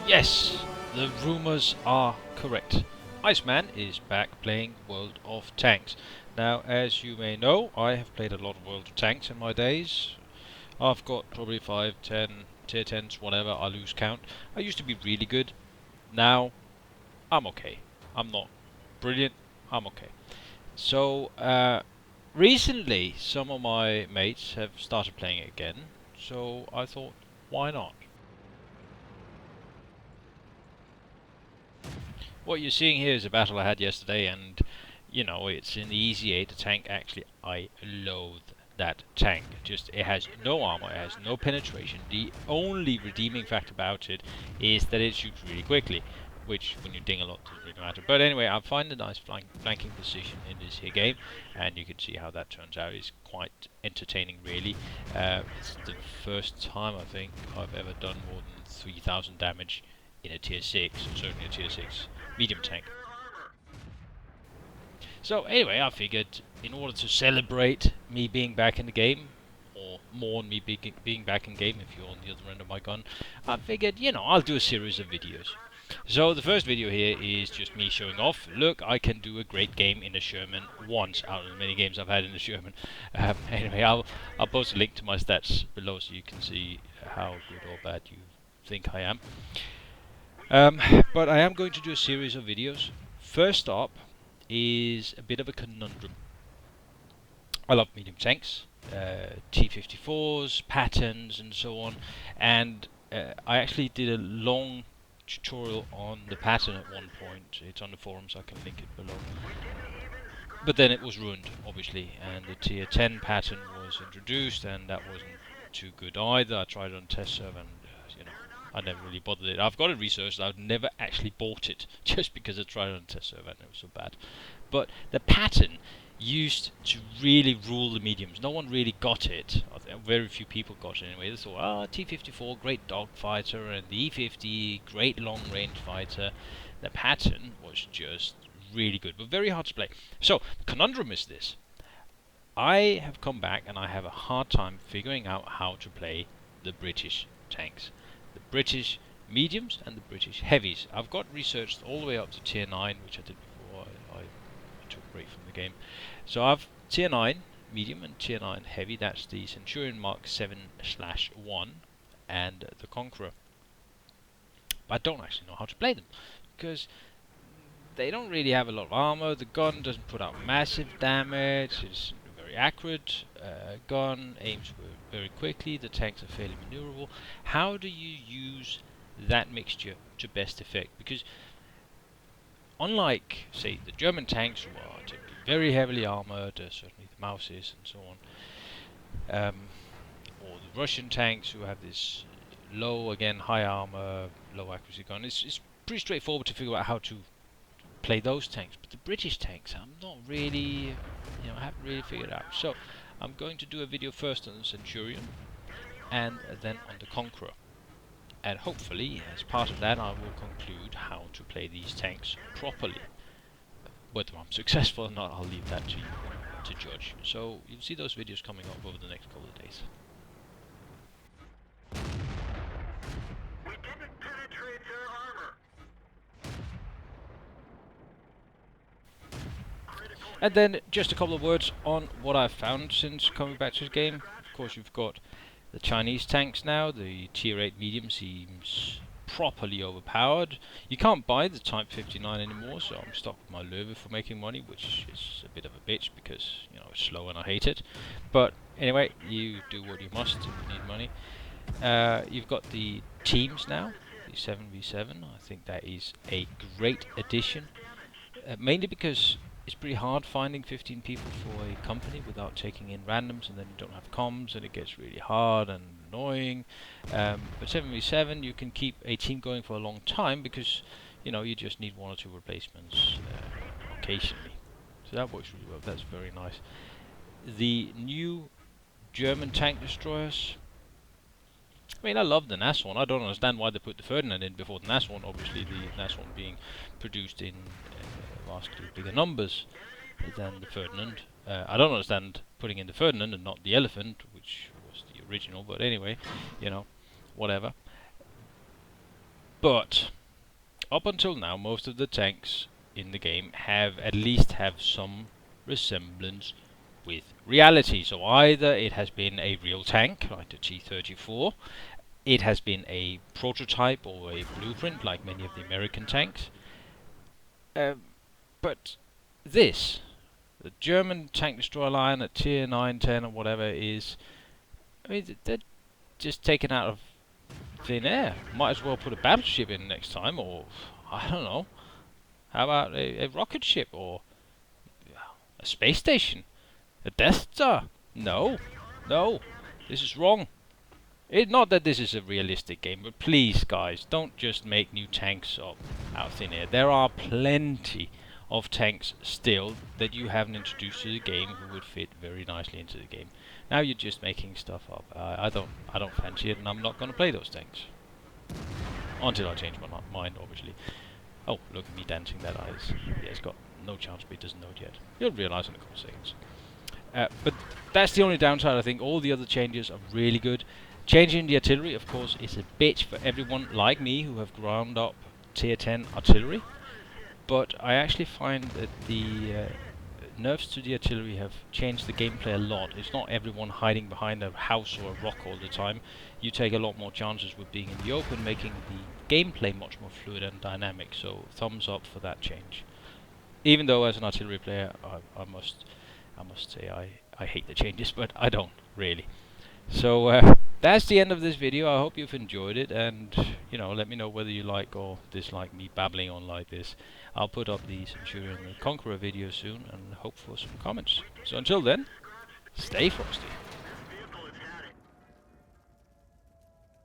Yes, the rumors are correct. Iceman is back playing World of Tanks. Now, as you may know, I have played a lot of World of Tanks in my days. I've got probably 5, 10, tier 10s, whatever, I lose count. I used to be really good. Now, I'm okay. I'm not brilliant, I'm okay. So, recently, some of my mates have started playing it again, so I thought, why not? What you're seeing here is a battle I had yesterday, and you know, it's in the Easy 8 tank. Actually, I loathe that tank. Just, it has no armor, it has no penetration. The only redeeming fact about it is that it shoots really quickly, which, when you ding a lot, doesn't really matter. But anyway, I find a nice flanking position in this here game, and you can see how that turns out. It's quite entertaining, really. It's the first time I think I've ever done more than 3,000 damage in a tier 6, or certainly a tier 6 medium tank. So anyway, I figured in order to celebrate me being back in the game, or mourn me being back in game if you're on the other end of my gun, I figured, you know, I'll do a series of videos. So the first video here is just me showing off. Look, I can do a great game in the Sherman once out of the many games I've had in the Sherman. Anyway, I'll post a link to my stats below so you can see how good or bad you think I am. But I am going to do a series of videos. First up is a bit of a conundrum. I love medium tanks, T-54s, Pattons, and so on. And I actually did a long tutorial on the Patton at one point. It's on the forums, I can link it below. But then it was ruined, obviously, and the tier 10 Patton was introduced, and that wasn't too good either. I tried it on test server, and you know, I never really bothered it. I've got it researched. I've never actually bought it just because I tried it on test server and it was so bad. But the Patton used to really rule the mediums. No one really got it. Very few people got it anyway. They thought, ah, T-54, great dogfighter, and the E-50, great long-range fighter. The Patton was just really good, but very hard to play. So, the conundrum is this. I have come back and I have a hard time figuring out how to play the British tanks. The British mediums and the British heavies. I've got researched all the way up to tier 9, which I did before I took a break from the game. So I've tier 9 medium and tier 9 heavy. That's the Centurion Mark 7/1 and the Conqueror. But I don't actually know how to play them because they don't really have a lot of armor. The gun doesn't put out massive damage. It's a very accurate gun, aims very quickly. The tanks are fairly maneuverable. How do you use that mixture to best effect? Because unlike, say, the German tanks, who are typically very heavily armored, certainly the Mauses and so on, or the Russian tanks who have this low, again, high armor, low accuracy gun, it's pretty straightforward to figure out how to play those tanks. But the British tanks, I'm not really, I haven't really figured out. So I'm going to do a video first on the Centurion and then on the Conqueror. And hopefully, as part of that, I will conclude how to play these tanks properly. Whether I'm successful or not, I'll leave that to you to judge. So you'll see those videos coming up over the next couple of days. We didn't penetrate their armor. And then just a couple of words on what I've found since coming back to the game. Of course, you've got the Chinese tanks now. The tier 8 medium seems properly overpowered. You can't buy the Type 59 anymore, so I'm stuck with my Löwe for making money, which is a bit of a bitch because, you know, it's slow and I hate it. But anyway, you do what you must if you need money. You've got the teams now, the 7v7. I think that is a great addition, mainly because it's pretty hard finding 15 people for a company without taking in randoms, and then you don't have comms, and it gets really hard and annoying. But 7v7, you can keep a team going for a long time because, you know, you just need 1 or 2 replacements occasionally. So that works really well. That's very nice. The new German tank destroyers. I mean, I love the Nashorn. I don't understand why they put the Ferdinand in before the Nashorn. Obviously, the Nashorn being produced in vastly bigger numbers than the Ferdinand. I don't understand putting in the Ferdinand and not the Elephant, which was the original. But anyway, you know, whatever. But up until now, most of the tanks in the game at least have some resemblance with reality. So either it has been a real tank, like the T-34, it has been a prototype or a blueprint, like many of the American tanks. But this, the German tank destroyer line at tier 9, 10 or whatever is, I mean, they're just taken out of thin air. Might as well put a battleship in next time, or I don't know. How about a rocket ship or a space station? A Death Star? No, no, this is wrong. Not that this is a realistic game, but please, guys, don't just make new tanks up out of thin air. There are plenty of tanks still that you haven't introduced to the game who would fit very nicely into the game. Now you're just making stuff up. I don't fancy it, and I'm not going to play those tanks until I change my mind, obviously. Oh, look at me dancing that eyes. Yeah, it's got no chance, but it doesn't know it yet. You'll realise in a couple of seconds. But that's the only downside. I think all the other changes are really good. Changing the artillery, of course, is a bitch for everyone like me who have ground up tier 10 artillery. But I actually find that the nerfs to the artillery have changed the gameplay a lot. It's not everyone hiding behind a house or a rock all the time. You take a lot more chances with being in the open, making the gameplay much more fluid and dynamic. So thumbs up for that change. Even though as an artillery player, I must say I hate the changes, but I don't really. So that's the end of this video. I hope you've enjoyed it, and let me know whether you like or dislike me babbling on like this. I'll put up the Centurion and the Conqueror video soon and hope for some comments. So until then, stay frosty.